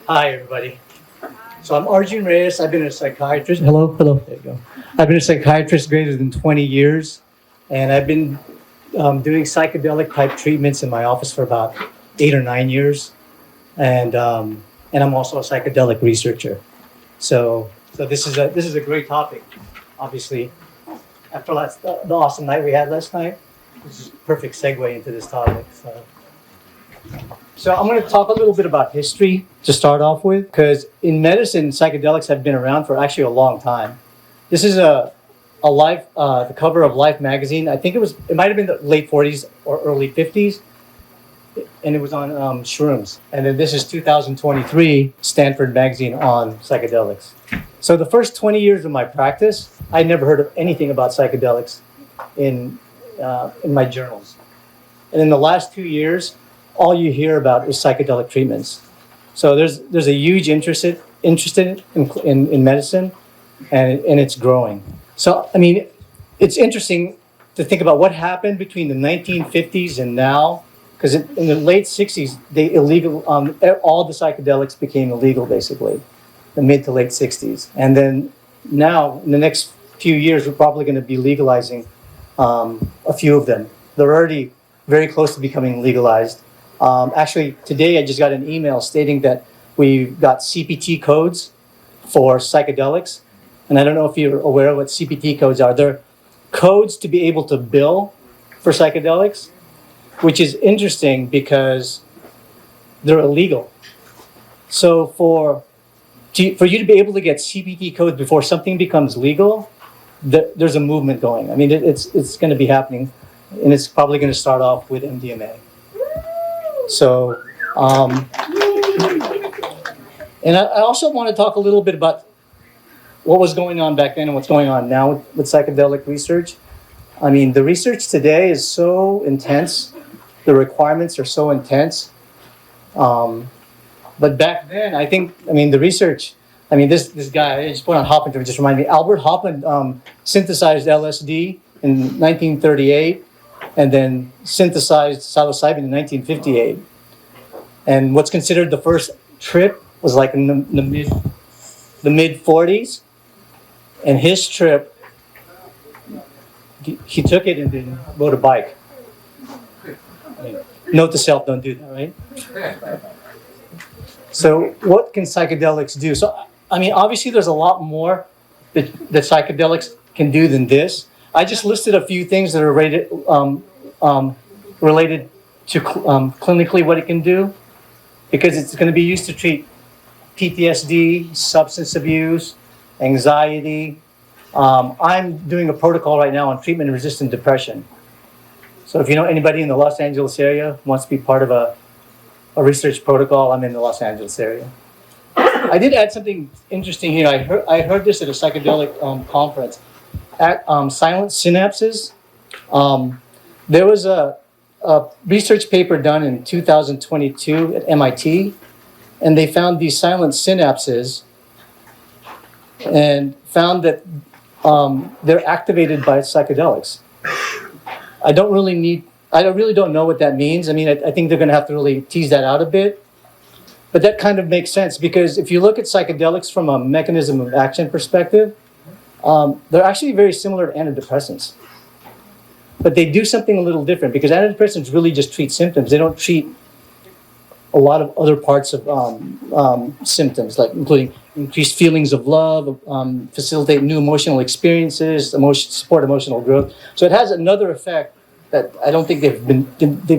Hi, everybody. So I'm Arjun Reyes. I've been a psychiatrist. Hello, hello. There you go. I've been a psychiatrist greater than 20 years, and I've been doing psychedelic type treatments in my office for about 8 or 9 years, and I'm also a psychedelic researcher. So this is a great topic. Obviously, after the awesome night we had last night, this is a perfect segue into this topic. So I'm going to talk a little bit about history to start off with, because in medicine, psychedelics have been around for actually a long time. This is the cover of Life magazine. I think it might have been the late 40s or early 50s, and it was on shrooms. And then this is 2023 Stanford magazine on psychedelics. So the first 20 years of my practice, I never heard of anything about psychedelics in my journals. And in the last 2 years, all you hear about is psychedelic treatments. So there's a huge interest in medicine, and it's growing. So I mean, it's interesting to think about what happened between the 1950s and now, because in the late 60s, all the psychedelics became illegal, basically, the mid to late 60s, and then now in the next few years, we're probably going to be legalizing a few of them. They're already very close to becoming legalized. Actually, today I just got an email stating that we've got CPT codes for psychedelics. And I don't know if you're aware of what CPT codes are. They're codes to be able to bill for psychedelics, which is interesting because they're illegal. So for you to be able to get CPT codes before something becomes legal, there's a movement going. I mean, it's going to be happening, and it's probably going to start off with MDMA. So, and I also want to talk a little bit about what was going on back then and what's going on now with psychedelic research. I mean, the research today is so intense. The requirements are so intense. But back then, the research, this guy, I just put on Hopper to just remind me, Albert Hopper synthesized LSD in 1938. And then synthesized psilocybin in 1958. And what's considered the first trip was like in the mid 40s. And his trip, he took it and then rode a bike. Note to self, don't do that, right? So what can psychedelics do? So, obviously there's a lot more that psychedelics can do than this. I just listed a few things that are related to clinically what it can do, because it's going to be used to treat PTSD, substance abuse, anxiety. I'm doing a protocol right now on treatment-resistant depression. So if you know anybody in the Los Angeles area who wants to be part of a research protocol, I'm in the Los Angeles area. I did add something interesting here. I heard this at a psychedelic conference. At silent synapses, there was a research paper done in 2022 at MIT, and they found these silent synapses and found that they're activated by psychedelics. I really don't know what that means. I think they're going to have to really tease that out a bit. But that kind of makes sense, because if you look at psychedelics from a mechanism of action perspective, they're actually very similar to antidepressants. But they do something a little different, because antidepressants really just treat symptoms. They don't treat a lot of other parts of symptoms, like including increased feelings of love, facilitate new emotional experiences, support emotional growth. So it has another effect that I don't think they've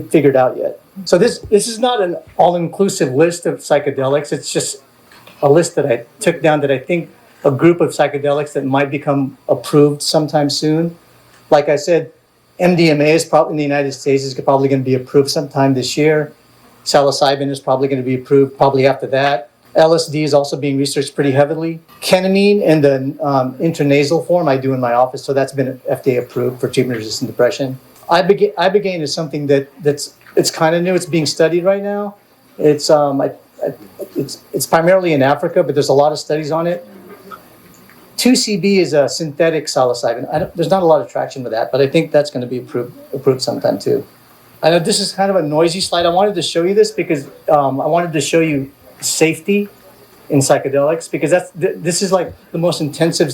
figured out yet. So this is not an all-inclusive list of psychedelics. It's just a list that I took down that I think a group of psychedelics that might become approved sometime soon. Like I said, MDMA is probably in the United States is probably going to be approved sometime this year. Psilocybin is probably going to be approved probably after that. LSD is also being researched pretty heavily. Ketamine in the intranasal form I do in my office, so that's been FDA approved for treatment-resistant depression. Ibogaine is something it's kind of new. It's being studied right now. It's primarily in Africa, but there's a lot of studies on it. 2CB is a synthetic psilocybin. There's not a lot of traction with that, but I think that's going to be approved sometime too. I know this is kind of a noisy slide. I wanted to show you this because I wanted to show you safety in psychedelics, because this is like the most intensive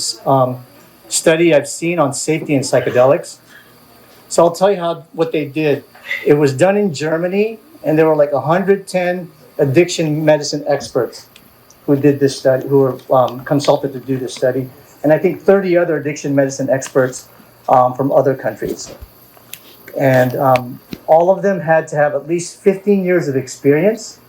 study I've seen on safety in psychedelics. So I'll tell you what they did. It was done in Germany, and there were like 110 addiction medicine experts who did this study, who were consulted to do this study, and I think 30 other addiction medicine experts from other countries. And all of them had to have at least 15 years of experience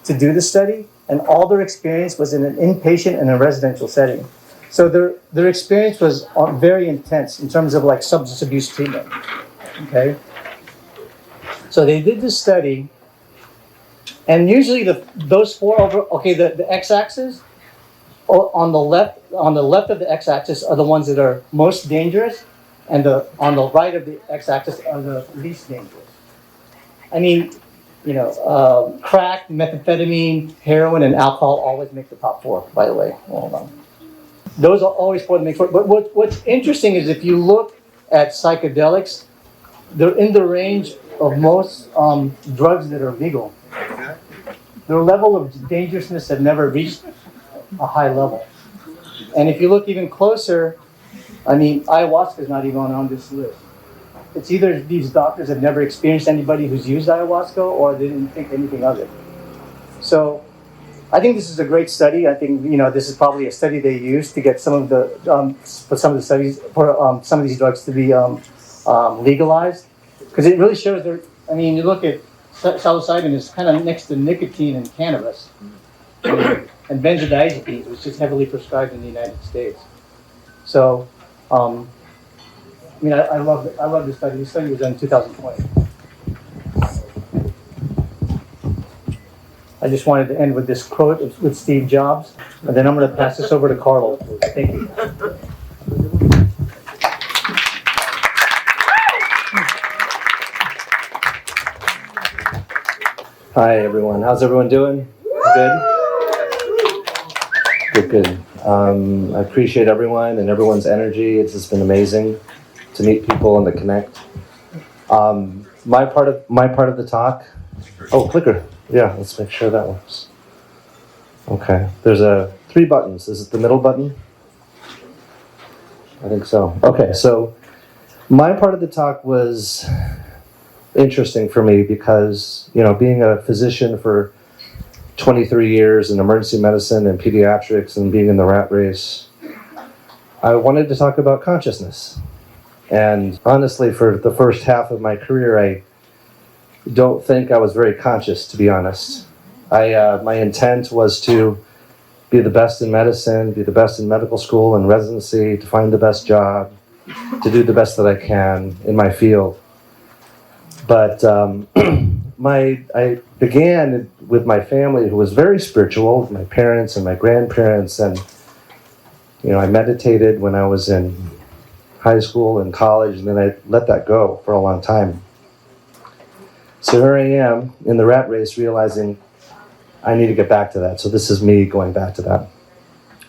to do the study, and all their experience was in an inpatient and a residential setting. So their experience was very intense in terms of like substance abuse treatment. Okay. So they did this study, and usually those four over. Okay, the x-axis on the left of the x-axis are the ones that are most dangerous, and on the right of the x-axis are the least dangerous. I mean, crack, methamphetamine, heroin, and alcohol always make the top four, by the way. Hold on. Those are always four that make four. But what's interesting is if you look at psychedelics, they're in the range of most drugs that are legal. Their level of dangerousness have never reached a high level. And if you look even closer, I mean, ayahuasca is not even on this list. It's either these doctors have never experienced anybody who's used ayahuasca, or they didn't think anything of it. So I think this is a great study. I think this is probably a study they used to get some of the some of these drugs to be legalized, because it really shows there. I mean, you look at psilocybin is kind of next to nicotine and cannabis, and benzodiazepines, which is heavily prescribed in the United States. So. I mean, I love this study. This study was done in 2020. I just wanted to end with this quote with Steve Jobs, and then I'm going to pass this over to Carlo. Thank you. Hi, everyone. How's everyone doing? Good? Good. I appreciate everyone and everyone's energy. It's just been amazing to meet people and to connect. My part of the talk. Oh, clicker. Yeah, let's make sure that works. Okay. There's 3 buttons. Is it the middle button? I think so. Okay, so my part of the talk was interesting for me because, being a physician for 23 years in emergency medicine and pediatrics and being in the rat race, I wanted to talk about consciousness. And honestly, for the first half of my career, I don't think I was very conscious, to be honest. My intent was to be the best in medicine, be the best in medical school and residency, to find the best job, to do the best that I can in my field. But I began with my family, who was very spiritual, my parents and my grandparents, and I meditated when I was in high school and college, and then I let that go for a long time. So here I am in the rat race, realizing I need to get back to that. So this is me going back to that.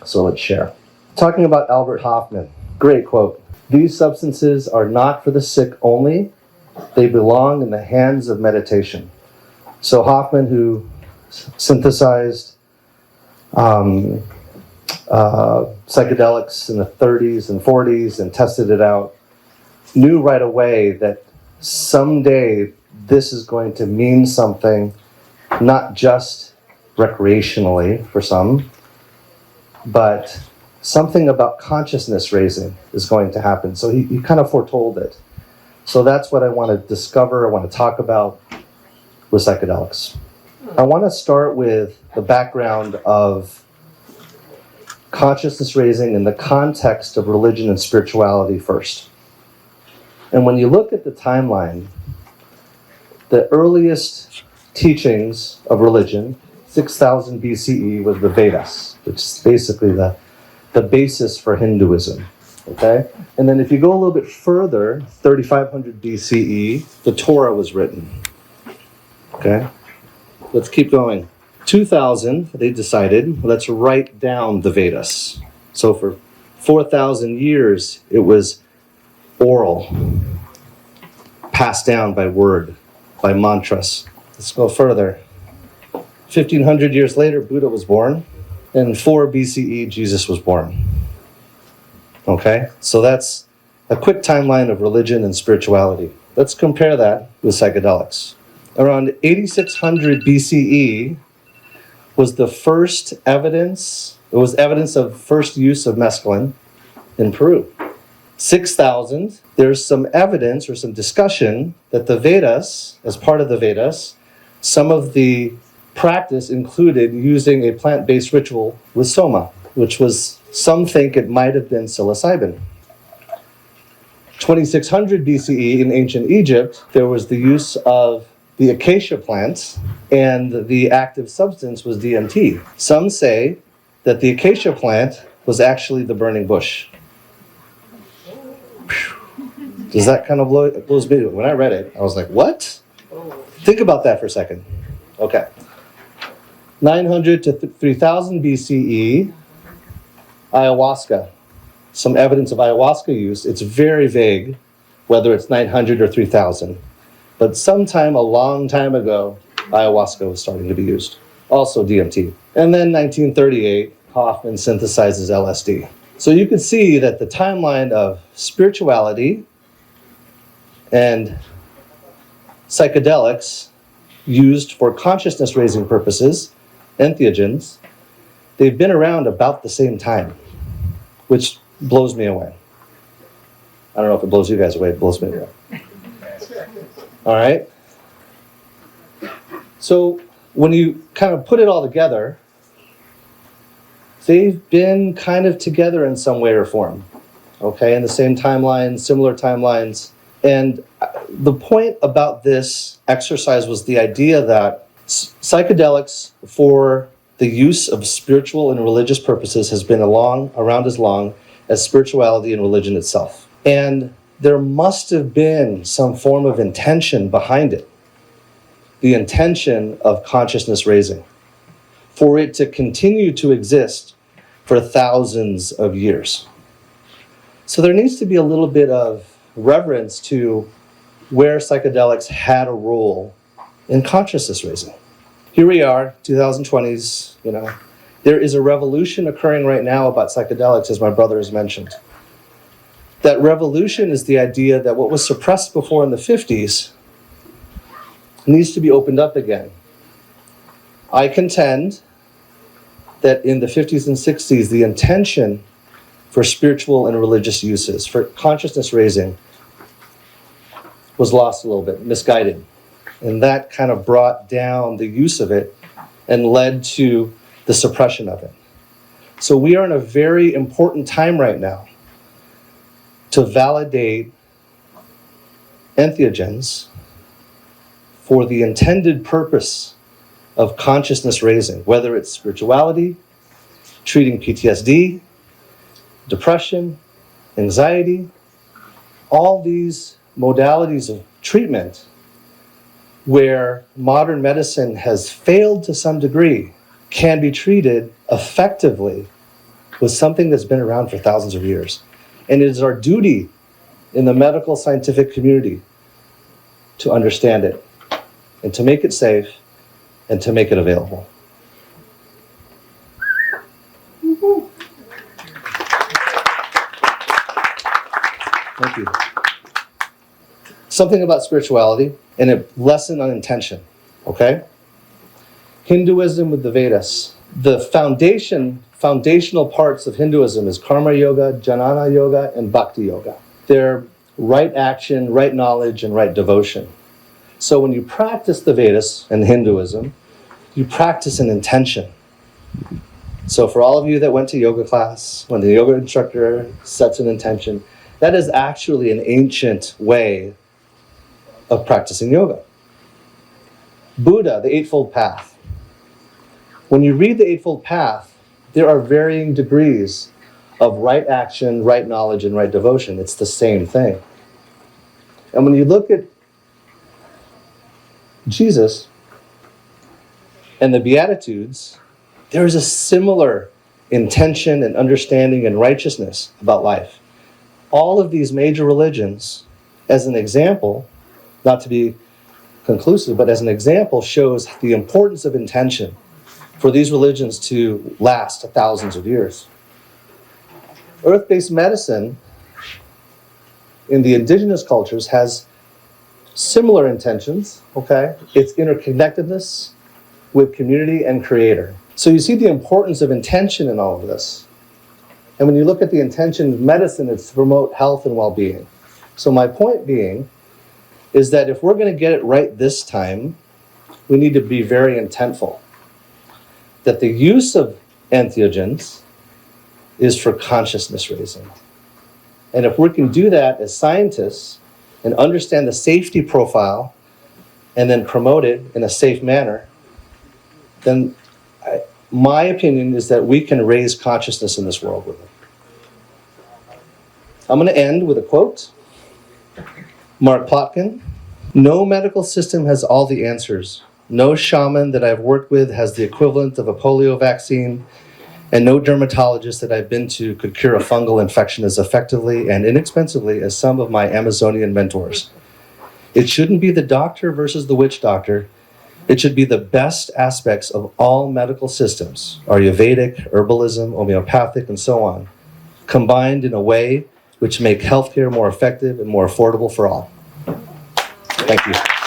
So let's share. Talking about Albert Hofmann, great quote. "These substances are not for the sick only, they belong in the hands of meditation." So Hofmann, who synthesized psychedelics in the 30s and 40s and tested it out, knew right away that someday this is going to mean something, not just recreationally for some, but something about consciousness raising is going to happen. So he kind of foretold it. So that's what I want to discover, I want to talk about with psychedelics. I want to start with the background of consciousness raising in the context of religion and spirituality first. And when you look at the timeline, the earliest teachings of religion, 6000 BCE, was the Vedas, which is basically the basis for Hinduism. Okay? And then if you go a little bit further, 3500 BCE, the Torah was written. Okay? Let's keep going. 2000, they decided, let's write down the Vedas. So for 4,000 years, it was oral, passed down by word, by mantras. Let's go further. 1,500 years later, Buddha was born. And 4 BCE, Jesus was born. Okay? So that's a quick timeline of religion and spirituality. Let's compare that with psychedelics. Around 8600 BCE was the first evidence, it was evidence of first use of mescaline in Peru. 6000, there's some evidence or some discussion that the Vedas, as part of the Vedas, some of the practice included using a plant-based ritual with soma, which was, some think it might have been psilocybin. 2600 BCE in ancient Egypt, there was the use of the acacia plant, and the active substance was DMT. Some say that the acacia plant was actually the burning bush. Does that kind of blows me? When I read it, I was like, what? Think about that for a second. Okay. 900 to 3000 BCE, ayahuasca. Some evidence of ayahuasca use. It's very vague whether it's 900 or 3000. But sometime a long time ago, ayahuasca was starting to be used. Also DMT. And then 1938, Hoffman synthesizes LSD. So you can see that the timeline of spirituality and psychedelics used for consciousness raising purposes, entheogens, they've been around about the same time, which blows me away. I don't know if it blows you guys away, it blows me away. All right? So when you kind of put it all together, they've been kind of together in some way or form, okay? In the same timeline, similar timelines. And the point about this exercise was the idea that psychedelics for the use of spiritual and religious purposes has been around as long as spirituality and religion itself. And there must have been some form of intention behind it, the intention of consciousness raising, for it to continue to exist for thousands of years. So there needs to be a little bit of reverence to where psychedelics had a role in consciousness raising. Here we are, 2020s, there is a revolution occurring right now about psychedelics, as my brother has mentioned. That revolution is the idea that what was suppressed before in the 50s needs to be opened up again. I contend that in the 50s and 60s, the intention for spiritual and religious uses, for consciousness raising, was lost a little bit, misguided. And that kind of brought down the use of it and led to the suppression of it. So we are in a very important time right now to validate entheogens for the intended purpose of consciousness raising, whether it's spirituality, treating PTSD, depression, anxiety, all these modalities of treatment where modern medicine has failed to some degree can be treated effectively with something that's been around for thousands of years. And it is our duty in the medical scientific community to understand it and to make it safe and to make it available. Thank you. Something about spirituality and a lesson on intention, okay? Hinduism with the Vedas. The foundational parts of Hinduism is karma yoga, jnana yoga, and bhakti yoga. They're right action, right knowledge, and right devotion. So when you practice the Vedas and Hinduism, you practice an intention. So for all of you that went to yoga class, when the yoga instructor sets an intention, that is actually an ancient way of practicing yoga. Buddha, the Eightfold Path. When you read the Eightfold Path, there are varying degrees of right action, right knowledge, and right devotion. It's the same thing. And when you look at Jesus and the Beatitudes, there is a similar intention and understanding and righteousness about life. All of these major religions, as an example, not to be conclusive, but as an example, shows the importance of intention for these religions to last thousands of years. Earth-based medicine in the indigenous cultures has similar intentions, okay? It's interconnectedness with community and creator. So you see the importance of intention in all of this. And when you look at the intention of medicine, it's to promote health and well-being. So my point being is that if we're going to get it right this time, we need to be very intentful. That the use of entheogens is for consciousness raising. And if we can do that as scientists and understand the safety profile and then promote it in a safe manner, then my opinion is that we can raise consciousness in this world with it. I'm going to end with a quote. Mark Plotkin, "No medical system has all the answers. No shaman that I've worked with has the equivalent of a polio vaccine, and no dermatologist that I've been to could cure a fungal infection as effectively and inexpensively as some of my Amazonian mentors. It shouldn't be the doctor versus the witch doctor. It should be the best aspects of all medical systems, Ayurvedic, herbalism, homeopathic, and so on, combined in a way which make healthcare more effective and more affordable for all." Thank you.